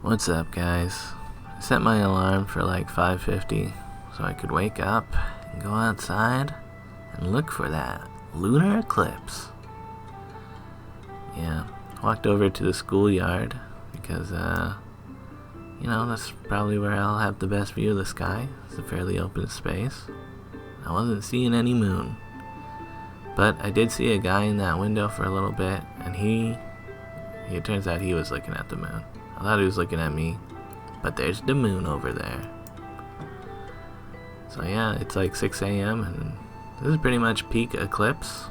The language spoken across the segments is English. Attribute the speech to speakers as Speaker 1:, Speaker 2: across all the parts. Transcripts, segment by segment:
Speaker 1: What's up, guys? I set my alarm for like 5:50 so I could wake up and go outside and look for that lunar eclipse. Yeah, walked over to the schoolyard because, that's probably where I'll have the best view of the sky. It's a fairly open space. I wasn't seeing any moon, but I did see a guy in that window for a little bit, and it turns out he was looking at the moon. I thought he was looking at me, but there's the moon over there. So yeah, it's like 6 a.m. and this is pretty much peak eclipse,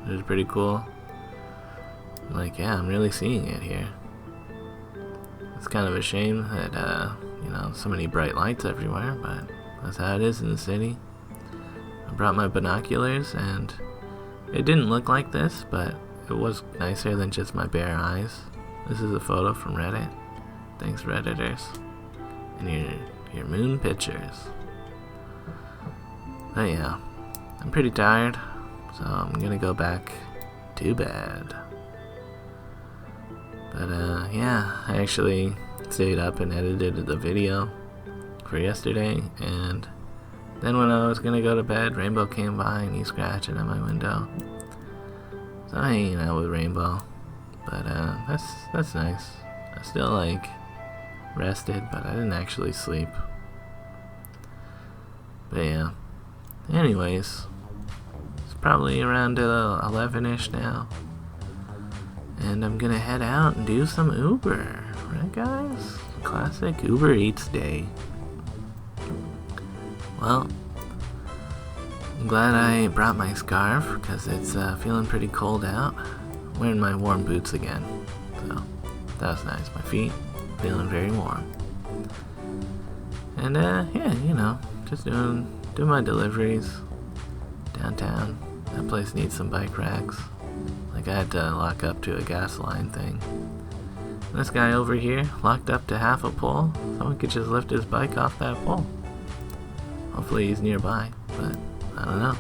Speaker 1: which is pretty cool. I'm really seeing it here. It's kind of a shame that, so many bright lights everywhere, but that's how it is in the city. I brought my binoculars, and it didn't look like this, but it was nicer than just my bare eyes. This is a photo from Reddit. Thanks, Redditors. And your moon pictures. But yeah, I'm pretty tired, so I'm gonna go back to bed. But I actually stayed up and edited the video for yesterday, and then when I was gonna go to bed, Rainbow came by and he's scratching at my window. So I'm hanging out with Rainbow. But that's nice. I still rested, but I didn't actually sleep. But yeah. Anyways, it's probably around 11ish now, and I'm gonna head out and do some Uber, right, guys? Classic Uber Eats day. Well, I'm glad I brought my scarf because it's feeling pretty cold out. Wearing my warm boots again, so that was nice. My feet feeling very warm. And just doing my deliveries downtown. That place needs some bike racks. I had to lock up to a gas line thing. And this guy over here locked up to half a pole. Someone could just lift his bike off that pole. Hopefully he's nearby, but I don't know.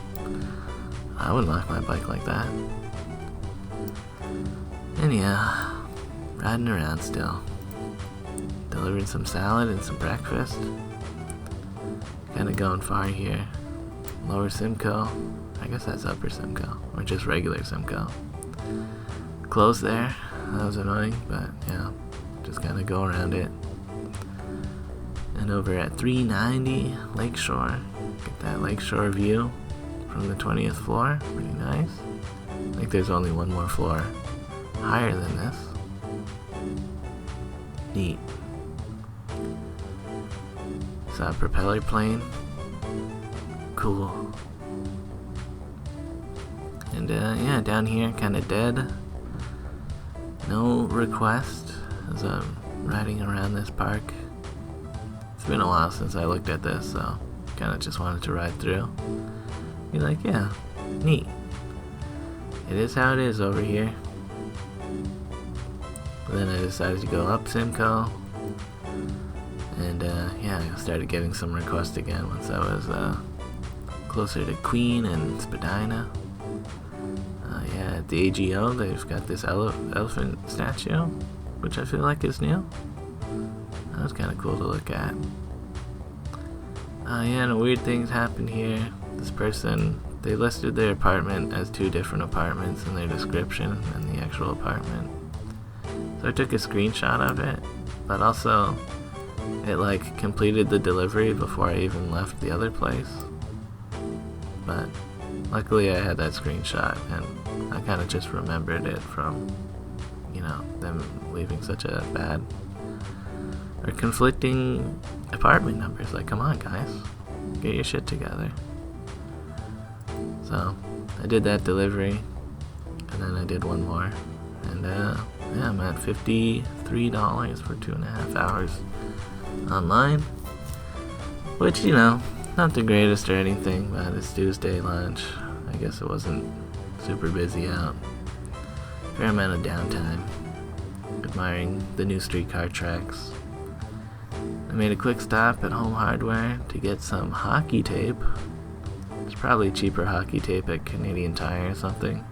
Speaker 1: I wouldn't lock my bike like that. And yeah, riding around still. Delivering some salad and some breakfast. Kinda going far here. Lower Simcoe. I guess that's Upper Simcoe. Or just regular Simcoe. Closed there. That was annoying, but yeah. Just kinda go around it. And over at 390 Lakeshore. Get that Lakeshore view from the 20th floor. Pretty nice. I think there's only one more floor higher than this. Neat. Saw a propeller plane. Cool. And down here, kinda dead. No request as I'm riding around this park. It's been a while since I looked at this, so kinda just wanted to ride through. Be like, yeah, neat. It is how it is over here. But then I decided to go up Simcoe, and I started getting some requests again once I was closer to Queen and Spadina. At the AGO they've got this elephant statue, which I feel like is new. That was kind of cool to look at. And weird things happened here. This person, they listed their apartment as two different apartments in their description than the actual apartment. So I took a screenshot of it, but also it completed the delivery before I even left the other place. But luckily I had that screenshot, and I kind of just remembered it from, them leaving such a bad or conflicting apartment numbers. Come on, guys, get your shit together. So I did that delivery, and then I did one more, and I'm at $53 for 2.5 hours online, which, not the greatest or anything, but it's Tuesday lunch. I guess it wasn't super busy out. Fair amount of downtime. Admiring the new streetcar tracks. I made a quick stop at Home Hardware to get some hockey tape. It's probably cheaper hockey tape at Canadian Tire or something.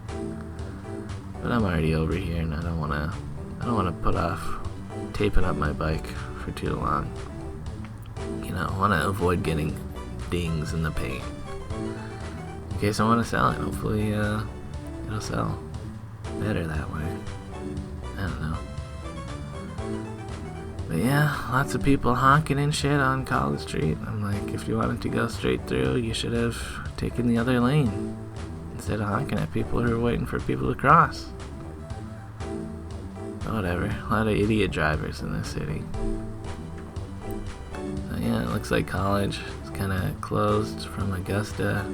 Speaker 1: But I'm already over here, and I don't want to put off taping up my bike for too long. You know, I want to avoid getting dings in the paint. In case I want to sell it, hopefully it'll sell better that way. I don't know. But yeah, lots of people honking and shit on College Street. I'm like, if you wanted to go straight through, you should have taken the other lane instead of honking at people who are waiting for people to cross. But whatever, a lot of idiot drivers in this city. So yeah, it looks like College is kind of closed from Augusta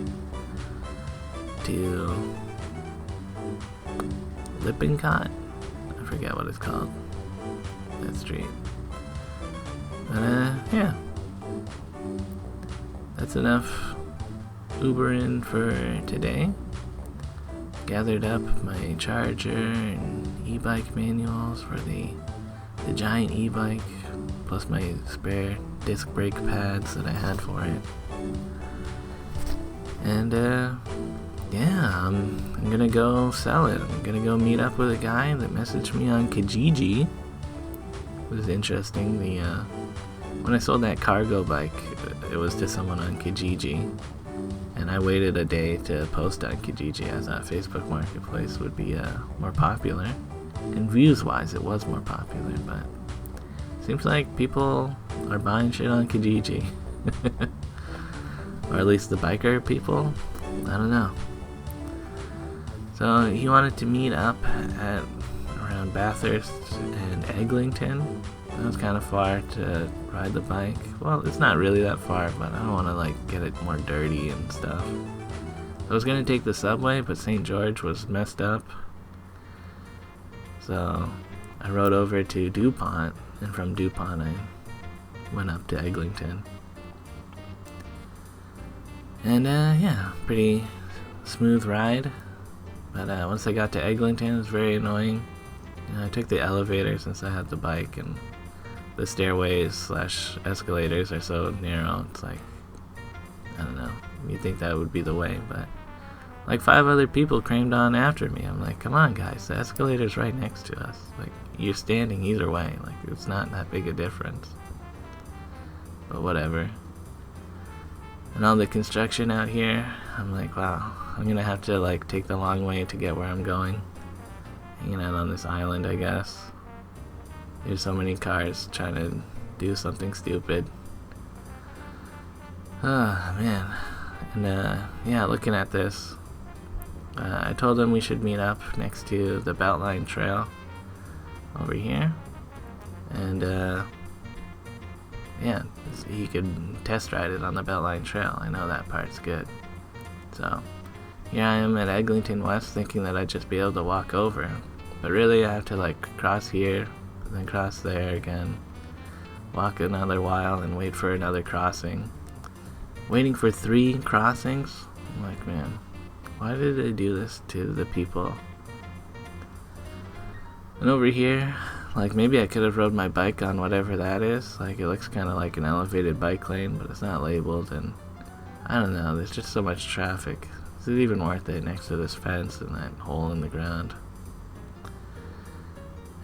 Speaker 1: to Lippincott. I forget what it's called, that street. But yeah, that's enough Ubering for today. Gathered up my charger and e-bike manuals for the giant e-bike, plus my spare disc brake pads that I had for it. And yeah, I'm gonna go sell it. I'm gonna go meet up with a guy that messaged me on Kijiji. It was interesting. When I sold that cargo bike, it was to someone on Kijiji, and I waited a day to post on Kijiji. I thought Facebook Marketplace would be more popular, and views-wise, it was more popular. But seems like people are buying shit on Kijiji, or at least the biker people. I don't know. So he wanted to meet up at around Bathurst and Eglinton. That was kind of far to ride the bike. Well, it's not really that far, but I don't want to like get it more dirty and stuff. I was gonna take the subway, but St. George was messed up. So I rode over to DuPont, and from DuPont I went up to Eglinton. And yeah, pretty smooth ride. But once I got to Eglinton, it was very annoying. You know, I took the elevator since I had the bike, and the stairways / escalators are so narrow. It's like, I don't know. You'd think that would be the way, but like 5 other people crammed on after me. I'm like, come on, guys, the escalator's right next to us. Like, you're standing either way. Like, it's not that big a difference. But whatever. And all the construction out here, I'm like, wow, I'm gonna have to like take the long way to get where I'm going. Hanging out on this island, I guess. There's so many cars trying to do something stupid. Oh, man. And yeah, looking at this, I told him we should meet up next to the Beltline Trail over here. And yeah, he could test ride it on the Beltline Trail. I know that part's good. So here I am at Eglinton West, thinking that I'd just be able to walk over, but really I have to like cross here, and then cross there again, walk another while, and wait for another crossing. Waiting for 3 crossings? I'm like, man, why did they do this to the people? And over here, like, maybe I could have rode my bike on whatever that is. Like, it looks kind of like an elevated bike lane, but it's not labeled, and I don't know, there's just so much traffic. Is it even worth it next to this fence and that hole in the ground?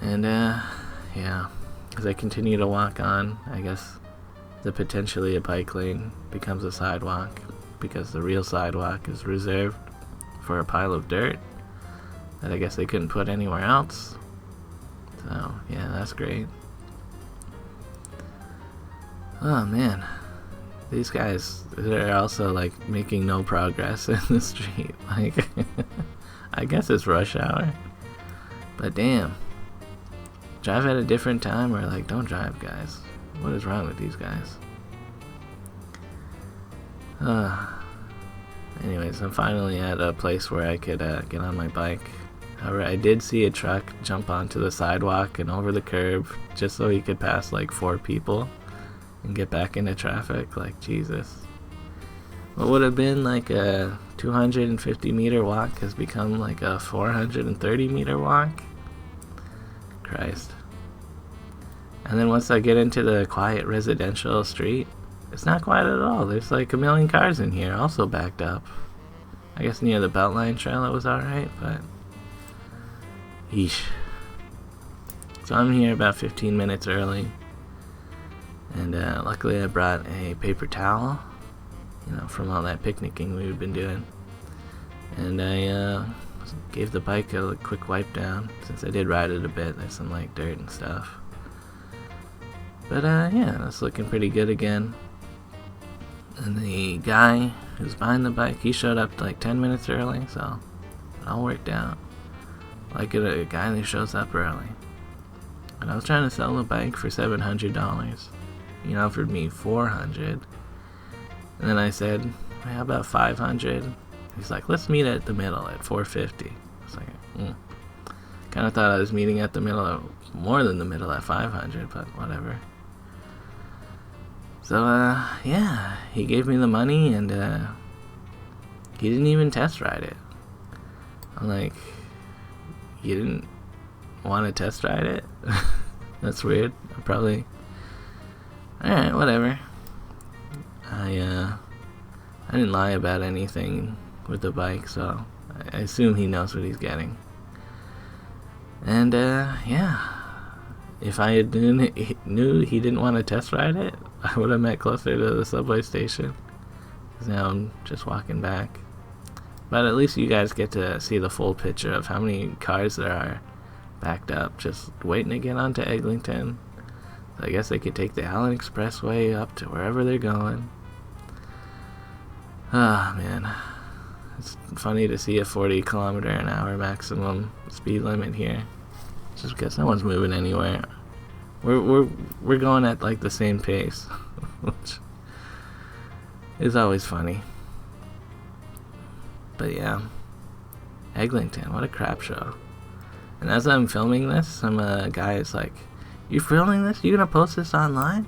Speaker 1: And yeah, as I continue to walk on, I guess the potentially a bike lane becomes a sidewalk, because the real sidewalk is reserved for a pile of dirt that I guess they couldn't put anywhere else. So yeah, that's great. Oh man, these guys, they're also like making no progress in the street. Like, I guess it's rush hour, but damn. Drive at a different time, or like, don't drive, guys. What is wrong with these guys? Anyways, I'm finally at a place where I could get on my bike. However, I did see a truck jump onto the sidewalk and over the curb just so he could pass like 4 people and get back into traffic. Like, Jesus. What would have been like a 250 meter walk has become like a 430 meter walk. Christ. And then once I get into the quiet residential street, it's not quiet at all. There's like a million cars in here, also backed up. I guess near the Beltline Trail it was alright, but yeesh. So I'm here about 15 minutes early. And luckily I brought a paper towel, from all that picnicking we've been doing. And I gave the bike a quick wipe down, since I did ride it a bit. There's some like dirt and stuff. But yeah, it's looking pretty good again. And the guy who's buying the bike, he showed up like 10 minutes early, so it all worked out. Like a guy that shows up early. And I was trying to sell the bike for $700. He offered me $400. And then I said, how about $500? He's like, let's meet at the middle at $450. I was like, kind of thought I was meeting at the middle, more than the middle at $500, but whatever. So, yeah, he gave me the money, and he didn't even test ride it. I'm like, you didn't want to test ride it? That's weird. Alright, whatever. I didn't lie about anything with the bike, so I assume he knows what he's getting. And, yeah. If I had knew he didn't want to test ride it, I would have met closer to the subway station. Because now I'm just walking back. But at least you guys get to see the full picture of how many cars there are backed up, just waiting to get onto Eglinton. So I guess they could take the Allen Expressway up to wherever they're going. Ah, man. It's funny to see a 40km/h maximum speed limit here. Just because no one's moving anywhere. We're going at like the same pace, which is always funny. But yeah, Eglinton, what a crap show. And as I'm filming this, some guy is like, "You filming this? You gonna post this online?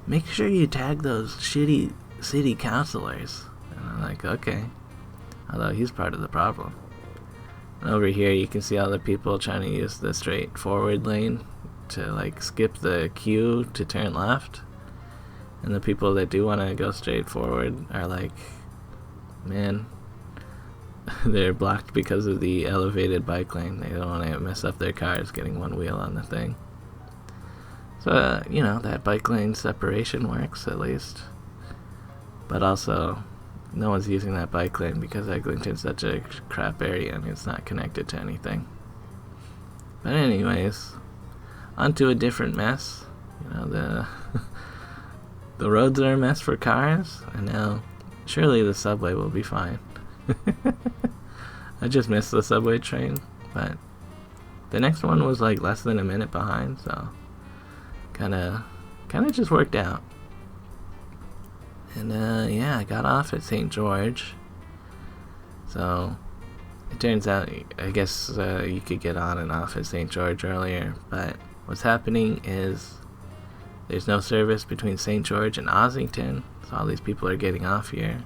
Speaker 1: Make sure you tag those shitty city councilors." And I'm like, okay. Although he's part of the problem. And over here you can see all the people trying to use the straight forward lane to like skip the queue to turn left. And the people that do want to go straight forward are like, man, they're blocked because of the elevated bike lane. They don't want to mess up their cars getting one wheel on the thing. So, that bike lane separation works at least. But also, no one's using that bike lane because Eglinton's such a crap area and it's not connected to anything. But anyways, onto a different mess. The the roads are a mess for cars, and now surely the subway will be fine. I just missed the subway train, but the next one was like less than a minute behind, so kinda just worked out. And yeah, I got off at St. George. So it turns out, I guess you could get on and off at St. George earlier, but what's happening is there's no service between St. George and Ossington, so all these people are getting off here.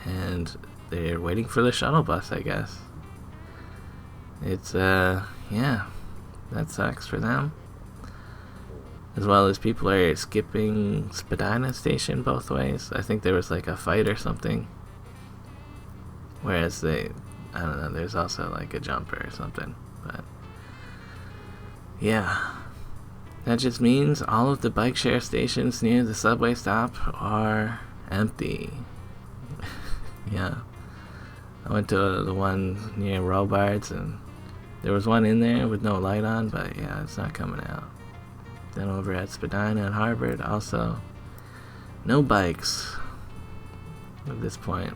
Speaker 1: And they're waiting for the shuttle bus, I guess. It's, yeah, that sucks for them. As well as people are skipping Spadina Station both ways. I think there was like a fight or something. Whereas I don't know, there's also like a jumper or something. But yeah, that just means all of the bike share stations near the subway stop are empty. Yeah. I went to the one near Robards and there was one in there with no light on, but yeah, it's not coming out. Then over at Spadina and Harvard, also no bikes at this point.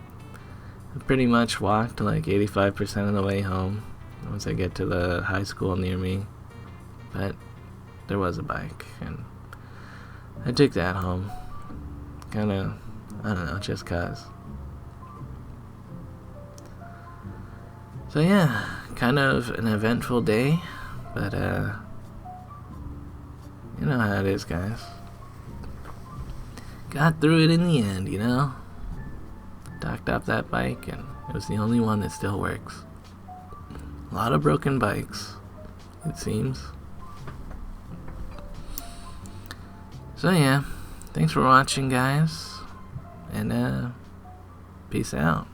Speaker 1: I pretty much walked like 85% of the way home once I get to the high school near me. But there was a bike, and I took that home. Kinda, I don't know, just cause. So yeah, kind of an eventful day, but you know how it is, guys. Got through it in the end, Docked up that bike, and it was the only one that still works. A lot of broken bikes, it seems. So yeah, thanks for watching, guys, and peace out.